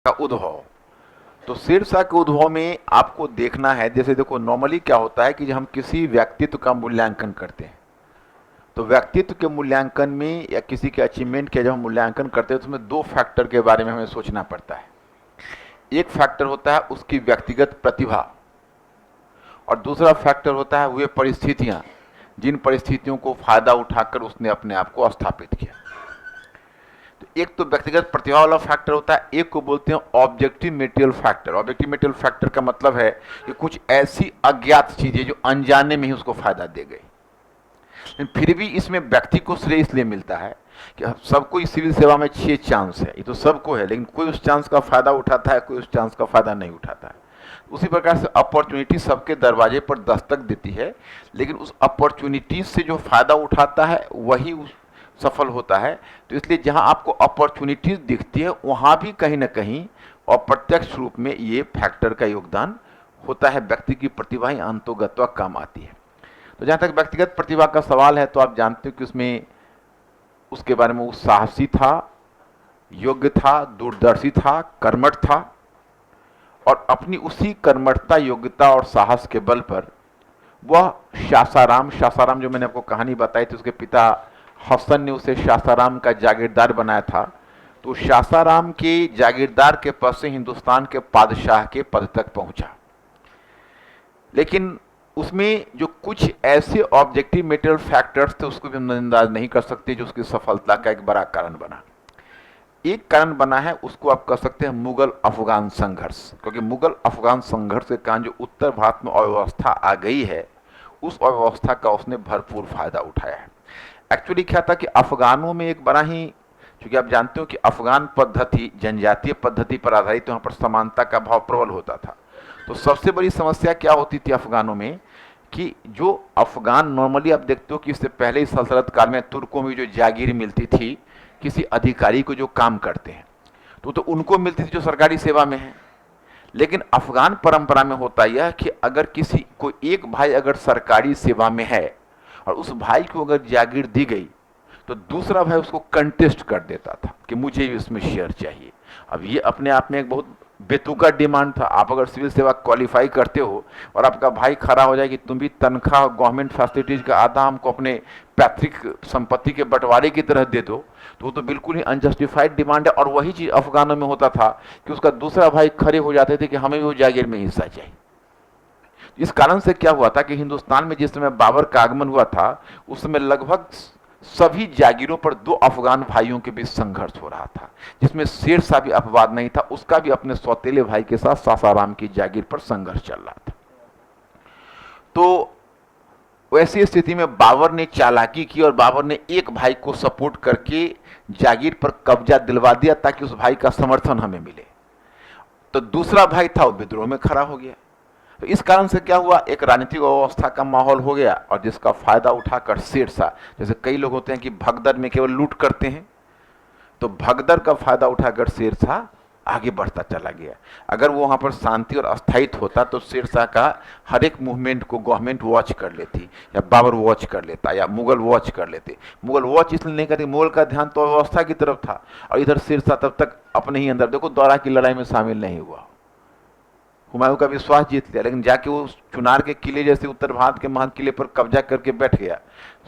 का उद्भव। तो शीर्षा के उद्भव में आपको देखना है, जैसे देखो नॉर्मली क्या होता है कि जब हम किसी व्यक्तित्व का मूल्यांकन करते हैं तो व्यक्तित्व के मूल्यांकन में या किसी के अचीवमेंट के जब हम मूल्यांकन करते हैं तो उसमें दो फैक्टर के बारे में हमें सोचना पड़ता है। एक फैक्टर होता है उसकी व्यक्तिगत प्रतिभा और दूसरा फैक्टर होता है वे परिस्थितियां जिन परिस्थितियों को फायदा उठाकर उसने अपने आप को स्थापित किया। तो एक तो व्यक्तिगत प्रतिभा वाला फैक्टर होता है, एक को बोलते हैं objective material factor. Objective material factor का मतलब है कि कुछ ऐसी अज्ञात चीजें जो अनजाने में ही उसको फायदा दे गई, लेकिन फिर भी इसमें व्यक्ति को श्रेय इसलिए मिलता है कि सबको इस सिविल सेवा में 6 चांस है, ये तो सबको है, लेकिन कोई उस चांस का फायदा उठाता है, कोई उस चांस का फायदा नहीं उठाता है। उसी प्रकार से अपॉर्चुनिटी सबके दरवाजे पर दस्तक देती है, लेकिन उस अपॉर्चुनिटी से जो फायदा उठाता है वही सफल होता है। तो इसलिए जहां आपको अपॉर्चुनिटीज दिखती है वहां भी कहीं ना कहीं अप्रत्यक्ष रूप में ये फैक्टर का योगदान होता है, व्यक्ति की प्रतिभा ही अंतोगत्वा काम आती है। तो जहां तक व्यक्तिगत प्रतिभा का सवाल है तो आप जानते हो कि उसमें उसके बारे में वो साहसी था, योग्य था, दूरदर्शी था, कर्मठ था और अपनी उसी कर्मठता, योग्यता और साहस के बल पर वह शासाराम जो मैंने आपको कहानी बताई थी, उसके पिता हसन ने उसे शासाराम का जागीरदार बनाया था। तो शासाराम के जागीरदार के पद से हिंदुस्तान के बादशाह के पद तक पहुंचा, लेकिन उसमें जो कुछ ऐसे ऑब्जेक्टिव मेटेरियल फैक्टर्स थे उसको भी हम नजरअंदाज नहीं कर सकते, जो उसकी सफलता का एक बड़ा कारण बना। एक कारण बना है उसको आप कह सकते हैं मुगल अफगान संघर्ष, क्योंकि मुगल अफगान संघर्ष के कारण जो उत्तर भारत में अव्यवस्था आ गई है उस अव्यवस्था का उसने भरपूर फायदा उठाया है। एक्चुअली क्या था कि अफगानों में एक बड़ा ही, क्योंकि आप जानते हो कि अफगान पद्धति जनजातीय पद्धति पर आधारित, तो यहाँ पर समानता का भाव प्रबल होता था। तो सबसे बड़ी समस्या क्या होती थी अफगानों में कि जो अफगान नॉर्मली आप देखते हो कि इससे पहले ही सल्तनत काल में तुर्कों में जो जागीर मिलती थी किसी अधिकारी को जो काम करते हैं तो उनको मिलती थी जो सरकारी सेवा में है। लेकिन अफगान परंपरा में होता यह कि अगर किसी को एक भाई अगर सरकारी सेवा में है और उस भाई को अगर जागीर दी गई तो दूसरा भाई उसको कंटेस्ट कर देता था कि मुझे भी उसमें शेयर चाहिए। अब ये अपने आप में एक बहुत बेतुका डिमांड था। आप अगर सिविल सेवा क्वालिफाई करते हो और आपका भाई खड़ा हो जाए कि तुम भी तनख्वाह गवर्नमेंट फैसिलिटीज का आधा हमको अपने पैतृक संपत्ति के बंटवारे की तरह दे दो, तो वो तो बिल्कुल ही अनजस्टिफाइड डिमांड है। और वही चीज अफगानों में होता था कि उसका दूसरा भाई खड़े हो जाते थे कि हमें भी वो जागीर में हिस्सा चाहिए। इस कारण से क्या हुआ था कि हिंदुस्तान में जिस समय बाबर का आगमन हुआ था उस समय लगभग सभी जागीरों पर दो अफगान भाइयों के बीच संघर्ष हो रहा था, जिसमें शेर शाह भी अपवाद नहीं था, उसका भी अपने सौतेले भाई के साथ सासाराम की जागीर पर संघर्ष चल रहा था। तो वैसी स्थिति में बाबर ने चालाकी की और बाबर ने एक भाई को सपोर्ट करके जागीर पर कब्जा दिलवा दिया ताकि उस भाई का समर्थन हमें मिले। तो दूसरा भाई था वो विद्रोह में खड़ा हो गया। तो इस कारण से क्या हुआ, एक राजनीतिक अवस्था का माहौल हो गया और जिसका फायदा उठाकर शेर शाह, जैसे कई लोग होते हैं कि भगदड़ में केवल लूट करते हैं, तो भगदड़ का फायदा उठाकर शेर शाह आगे बढ़ता चला गया। अगर वो वहां पर शांति और अस्थायित्व होता तो शेर शाह का हर एक मूवमेंट को गवर्नमेंट वॉच कर लेती या बाबर वॉच कर लेता या मुगल वॉच कर लेते। मुगल वॉच इसलिए नहीं करती, मुगल का ध्यान तो व्यवस्था की तरफ था और इधर शेर शाह तब तक अपने ही अंदर, देखो दौरा की लड़ाई में शामिल नहीं हुआ, हुमायूं का विश्वास जीत लिया, लेकिन जाके वो चुनार के किले जैसे उत्तर भारत के महान किले पर कब्जा करके बैठ गया।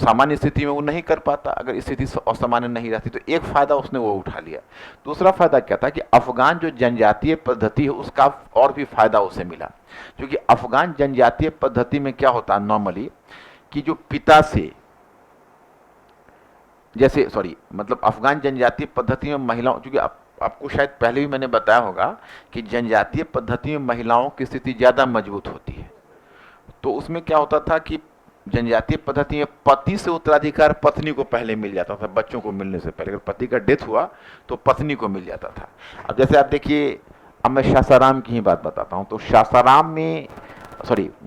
सामान्य स्थिति में वो नहीं कर पाता अगर स्थिति असामान्य नहीं रहती। तो एक फायदा उसने वो उठा लिया। दूसरा फायदा क्या था कि अफगान जो जनजातीय पद्धति है उसका और भी फायदा उसे मिला, क्योंकि अफगान जनजातीय पद्धति में क्या होता है नॉर्मली कि जो पिता से जैसे मतलब अफगान जनजातीय पद्धति में महिलाओं, क्योंकि आपको शायद पहले भी मैंने बताया होगा कि जनजातीय पद्धति में महिलाओं की स्थिति ज़्यादा मजबूत होती है। तो उसमें क्या होता था कि जनजातीय पद्धति में पति से उत्तराधिकार पत्नी को पहले मिल जाता था, बच्चों को मिलने से पहले। अगर पति का डेथ हुआ तो पत्नी को मिल जाता था। अब जैसे आप देखिए, अब मैं शासाराम की ही बात बताता हूँ। तो शासाराम में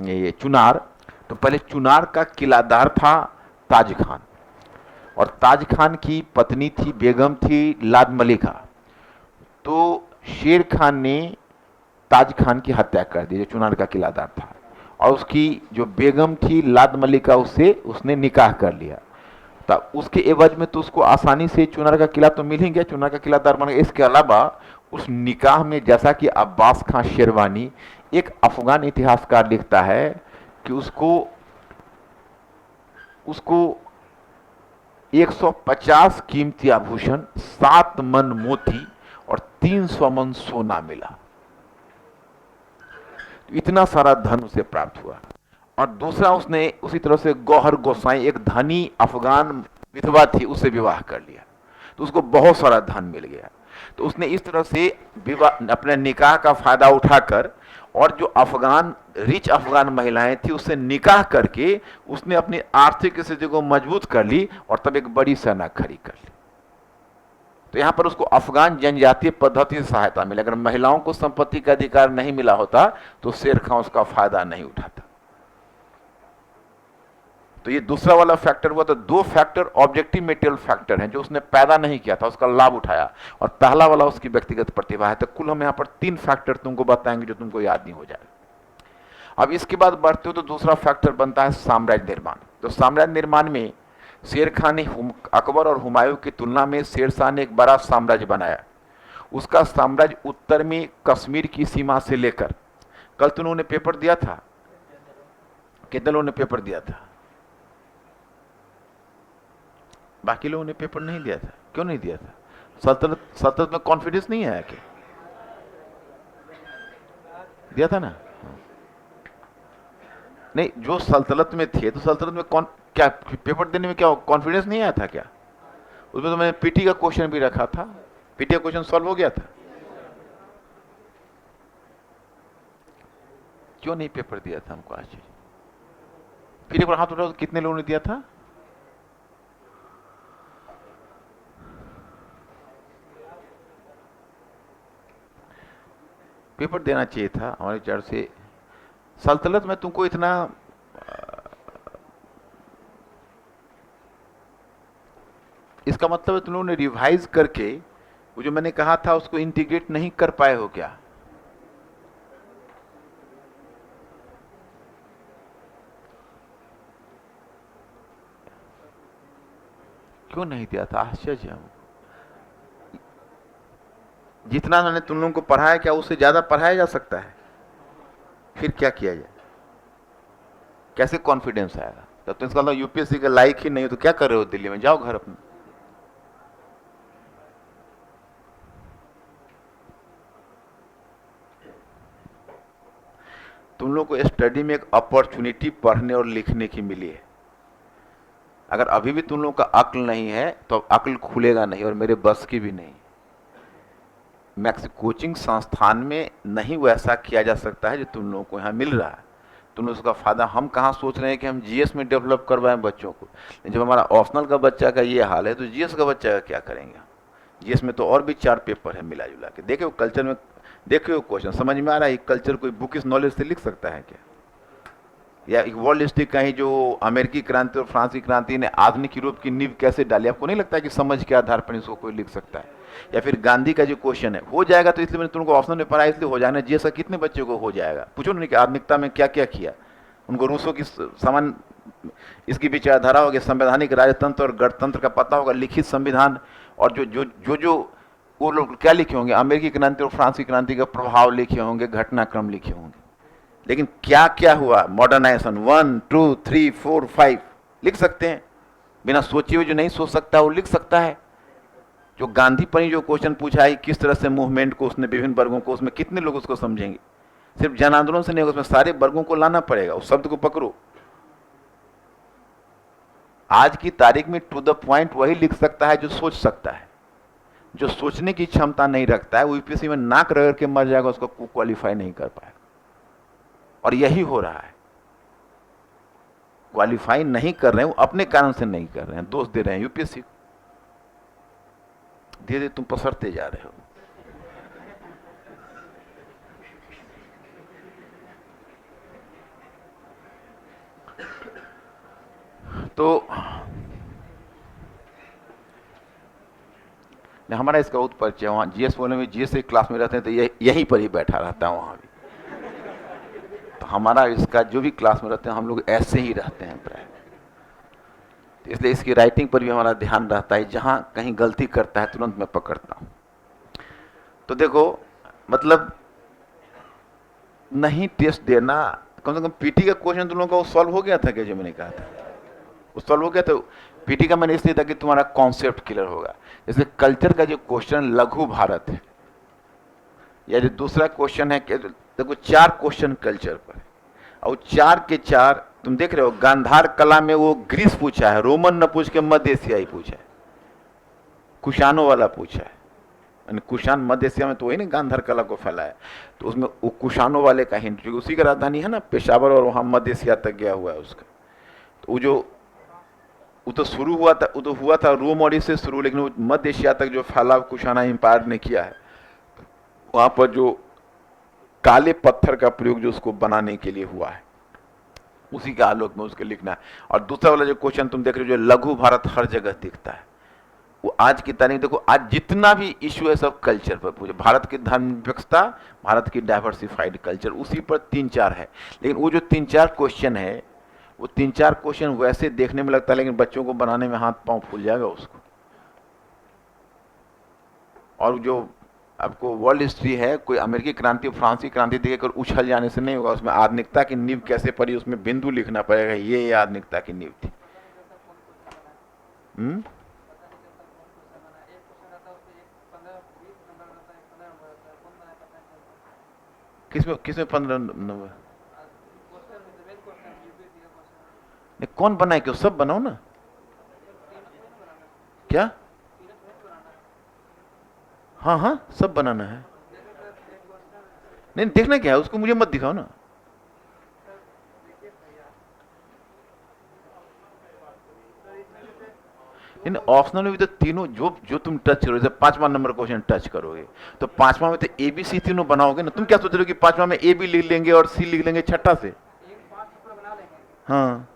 ये चुनार, तो पहले चुनार का किलादार था ताज खान और ताज खान की पत्नी थी, बेगम थी लाद मलिका। तो शेर खान ने ताज खान की हत्या कर दी जो चुनार का किलादार था, और उसकी जो बेगम थी लाद मलिका उससे उसने निकाह कर लिया। तब उसके एवज में तो उसको आसानी से चुनार का किला तो मिल ही गया, चुनार का किलादार बन गया। इसके अलावा उस निकाह में, जैसा कि अब्बास खां शेरवानी, एक अफगान इतिहासकार लिखता है कि उसको उसको 150 कीमती आभूषण, 7 मन मोती और 300 मन सोना मिला। तो इतना सारा धन उसे प्राप्त हुआ। और दूसरा, उसने उसी तरह से गौहर गोसाई, एक धनी अफगान विधवा थी, उससे विवाह कर लिया, तो उसको बहुत सारा धन मिल गया। तो उसने इस तरह से विवाह, अपने निकाह का फायदा उठाकर, और जो अफगान रिच अफगान महिलाएं थी उससे निकाह करके उसने अपनी आर्थिक स्थिति को मजबूत कर ली और तब एक बड़ी सेना खड़ी कर ली। तो यहां पर उसको अफगान जनजातीय पद्धति से सहायता मिली। अगर महिलाओं को संपत्ति का अधिकार नहीं मिला होता तो शेर खां उसका फायदा नहीं उठाता। तो ये दूसरा वाला फैक्टर हुआ। तो दो फैक्टर ऑब्जेक्टिव मेटेरियल फैक्टर हैं जो उसने पैदा नहीं किया था, उसका लाभ उठाया, और पहला वाला उसकी व्यक्तिगत प्रतिभा है। तो कुल हम यहां पर 3 फैक्टर तुमको बताएंगे जो तुमको याद नहीं हो जाए। अब इसके बाद बढ़ते हो तो दूसरा फैक्टर बनता है साम्राज्य निर्माण। तो साम्राज्य निर्माण में शेर खान ने अकबर और हुमायूं की तुलना में शेर शाह ने एक बड़ा साम्राज्य बनाया। उसका साम्राज्य उत्तर में कश्मीर की सीमा से लेकर, कल तो उन्होंने पेपर दिया था, कितने लोगों ने पेपर दिया था? बाकी लोगों ने पेपर नहीं दिया था। क्यों नहीं दिया था? सल्तनत में कॉन्फिडेंस नहीं है क्या? दिया था ना? नहीं, जो सल्तनत में थे तो सल्तनत में कौन क्या पेपर देने में क्या कॉन्फिडेंस नहीं आया था क्या? उसमें तो मैंने पीटी का क्वेश्चन भी रखा था। पीटी का क्वेश्चन सॉल्व हो गया था। क्यों नहीं पेपर दिया था? हमको आश्चर्य। फिर एक बार हाथ उठाओ, कितने लोगों ने दिया था? पेपर देना चाहिए था हमारे विचार से। सल्तनत में तुमको इतना इसका मतलब है तुम लोगों ने रिवाइज करके वो जो मैंने कहा था उसको इंटीग्रेट नहीं कर पाए हो क्या? क्यों नहीं दिया था? आश्चर्य है। जितना मैंने तुम लोगों को पढ़ाया क्या उससे ज्यादा पढ़ाया जा सकता है? फिर क्या किया जाए? कैसे कॉन्फिडेंस आएगा? तब तो इसका मतलब यूपीएससी के लायक ही नहीं हो तो क्या कर रहे हो दिल्ली में? जाओ घर अपने। तुम लोग को स्टडी में एक अपॉर्चुनिटी पढ़ने और लिखने की मिली है। अगर अभी भी तुम लोग का अक्ल नहीं है तो अक्ल खुलेगा नहीं, और मेरे बस की भी नहीं। मैक्स कोचिंग संस्थान में नहीं वैसा किया जा सकता है जो तुम लोगों को यहाँ मिल रहा है। तुम लोग उसका फायदा हम कहाँ सोच रहे हैं कि हम जीएस में डेवलप करवाएं बच्चों को। जब हमारा ऑप्शनल का बच्चा का ये हाल है तो जीएस का बच्चा का क्या करेंगे? जीएस में तो और भी 4 पेपर है मिला जुला के। देखिए कल्चर में, देखिए क्वेश्चन समझ में आ रहा है? कल्चर कोई बुक इस नॉलेज से लिख सकता है क्या? या एक वर्ल्ड हिस्ट्री कहीं जो अमेरिकी क्रांति और फ्रांसीसी क्रांति ने आधुनिक यूरोप की नींव कैसे डाली, आपको नहीं लगता है कि समझ के आधार पर इसको कोई लिख सकता है? या फिर गांधी का जो क्वेश्चन है हो जाएगा, तो इसलिए मैंने तुमको ऑप्शन में पढ़ा, इसलिए हो जाना। जीएस का कितने बच्चों को हो जाएगा? पूछो नहीं कि आधुनिकता में क्या क्या किया। उनको रूसों की समान इसकी विचारधारा होगी, संवैधानिक राजतंत्र और गणतंत्र का पता होगा, लिखित संविधान, और जो जो जो जो वो लोग क्या लिखे होंगे, अमेरिकी क्रांति और फ्रांसीसी क्रांति का प्रभाव लिखे होंगे, घटनाक्रम लिखे होंगे। लेकिन क्या क्या हुआ, मॉडर्नाइजेशन 1 2 3 4 5 लिख सकते हैं। बिना सोचे हुए जो नहीं सोच सकता वो लिख सकता है। जो गांधी पर ही जो क्वेश्चन पूछा है किस तरह से मूवमेंट को उसने विभिन्न वर्गों को, उसमें कितने लोग उसको समझेंगे? सिर्फ जन आंदोलन से नहीं होगा, उसमें सारे वर्गों को लाना पड़ेगा। उस शब्द को पकड़ो। आज की तारीख में टू द पॉइंट वही लिख सकता है जो सोच सकता है। जो सोचने की क्षमता नहीं रखता है वो यूपीएससी में नाक रगड़ के मर जाएगा, उसको क्वालिफाई नहीं कर पाएगा। और यही हो रहा है। क्वालिफाई नहीं कर रहे हैं, वो अपने कारण से नहीं कर रहे हैं, दोष दे रहे हैं यूपीएससी। धीरे धीरे तुम पसरते जा रहे हो। तो हमारा इसका बहुत परिचय, वहाँ जीएस बोले में जीएस क्लास में रहते हैं तो यहीं पर ही बैठा रहता है वहाँ भी। तो हमारा इसका जो भी क्लास में रहते हैं हम लोग ऐसे ही रहते हैं प्राय। तो इसलिए इसकी राइटिंग पर भी हमारा ध्यान रहता है, जहाँ कहीं गलती करता है तुरंत मैं पकड़ता हूँ। तो देखो, मतलब नहीं टेस्ट देना, कम से कम पीटी का क्वेश्चन तुम लोगों का वो सॉल्व हो गया था क्या? जो मैंने कहा था वो सॉल्व हो गया था। पीटी का मैंने इसलिए था कि तुम्हारा कॉन्सेप्ट क्लियर होगा। जैसे कल्चर का जो क्वेश्चन लघु भारत है, या जो दूसरा क्वेश्चन है कि देखो 4 क्वेश्चन कल्चर पर, और 4 के 4 तुम देख रहे हो। गांधार कला में वो ग्रीस पूछा है, रोमन न पूछ के मध्य एशियाई पूछा है, कुशानो वाला पूछा है। कुशान मध्य एशिया में तो वही ना गांधार कला को फैलाया, तो उसमें वो कुशानो वाले का हिंट, जो उसी का राजधानी है ना पेशावर, और वहां मध्य एशिया तक गया हुआ है उसका। तो वो तो शुरू हुआ था, वो तो हुआ था रोम और इससे शुरू, लेकिन वो मध्य एशिया तक जो फैलाव कुशाना एम्पायर ने किया है, वहां पर जो काले पत्थर का प्रयोग जो उसको बनाने के लिए हुआ है, उसी के आलोक में उसके लिखना है। और दूसरा वाला जो क्वेश्चन तुम देख रहे हो, जो लघु भारत हर जगह दिखता है, वो आज की तारीख देखो, आज जितना भी इश्यू है सब कल्चर पर पूछे। भारत की धर्मनिरपेक्षता, भारत की डाइवर्सिफाइड कल्चर, उसी पर 3-4 है। लेकिन वो जो 3-4 क्वेश्चन है, वो 3-4 क्वेश्चन वैसे देखने में लगता है, लेकिन बच्चों को बनाने में हाथ पांव फूल जाएगा उसको। और जो आपको वर्ल्ड हिस्ट्री है, कोई अमेरिकी क्रांति फ्रांसीसी क्रांति देखकर उछल जाने से नहीं होगा। उसमें आधुनिकता की नींव कैसे पड़ी, उसमें बिंदु लिखना पड़ेगा, ये आधुनिकता की नींव थी। किसमें 15 नंबर? नहीं, कौन बनाए? क्यों सब बनाओ ना। क्या? हाँ हाँ, सब बनाना है। नहीं, देखना क्या है उसको, मुझे मत दिखाओ ना। इन ऑप्शनल में भी तो तीनों जो जो तुम टच करोगे, जब 5वां नंबर क्वेश्चन टच करोगे, तो 5वां में तो ए बी सी तीनों बनाओगे ना। तुम क्या सोच रहे हो कि 5वां में ए बी लिख लेंगे और सी लिख लेंगे छठा से? हाँ,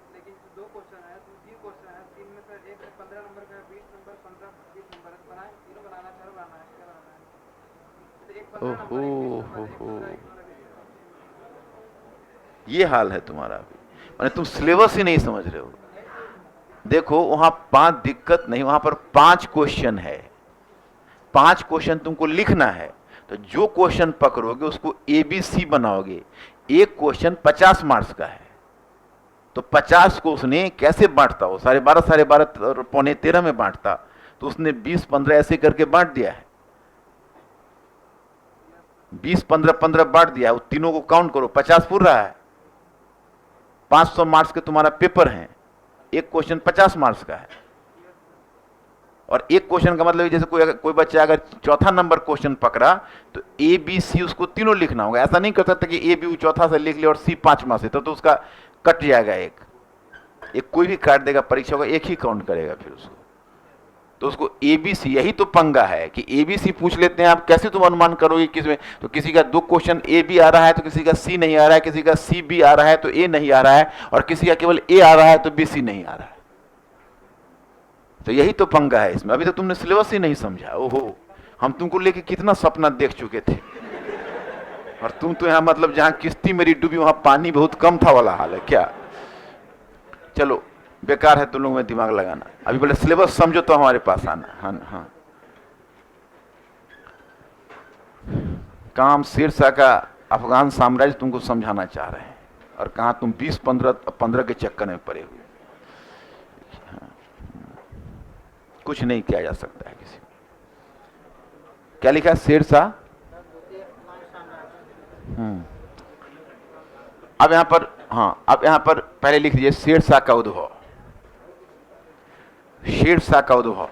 ओहो हो, ये हाल है तुम्हारा अभी, माने तुम सिलेबस ही नहीं समझ रहे हो। देखो वहां 5 दिक्कत नहीं, वहां पर 5 क्वेश्चन है, 5 क्वेश्चन तुमको लिखना है। तो जो क्वेश्चन पकड़ोगे उसको ए बी सी बनाओगे। एक क्वेश्चन 50 मार्क्स का है, तो 50 को उसने कैसे बांटता हो, 12.5 पौने 13 में बांटता, तो उसने 20-15 ऐसे करके बांट दिया है। 20-15 बांट दिया है, वो तीनों को काउंट करो, 50 पूर रहा है। 500 मार्क्स के तुम्हारा पेपर है, एक क्वेश्चन 50 मार्क्स का है। और एक क्वेश्चन का मतलब जैसे कोई बच्चा अगर चौथा नंबर क्वेश्चन पकड़ा, तो ए बी सी उसको तीनों लिखना होगा। ऐसा नहीं कर सकता कि ए बी चौथा से लिख ले और सी 5वां से, तो उसका कट जाएगा। एक कोई भी काट देगा परीक्षा को, एक ही काउंट करेगा फिर उसको। तो उसको ए बी सी, यही तो पंगा है कि ए बी सी पूछ लेते हैं। आप कैसे तुम अनुमान करोगे किसमें? तो किसी का 2 क्वेश्चन ए बी आ रहा है तो किसी का सी नहीं आ रहा है, किसी का सी बी आ रहा है तो ए नहीं आ रहा है, और किसी का केवल ए आ रहा है तो बी सी नहीं आ रहा है। तो यही तो पंगा है इसमें। अभी तो तुमने सिलेबस ही नहीं समझा। ओहो, हम तुमको लेके कितना सपना देख चुके थे, और तुम तो यहाँ मतलब जहां किश्ती मेरी डूबी वहां पानी बहुत कम था वाला हाल है क्या? चलो बेकार है तुम लोगों में दिमाग लगाना। अभी बोले सिलेबस समझो तो हमारे पास आना। हाँ हाँ, काम शेरशाह का अफगान साम्राज्य तुमको समझाना चाह रहे हैं, और कहा तुम 20-15 के चक्कर में पड़े हुए। कुछ नहीं किया जा सकता है किसी को। क्या लिखा है? शेरशाह। अब यहां पर, हाँ, अब यहां पर पहले लिख दीजिए शेरशाह का उद्भव। शेरशाह का उद्भव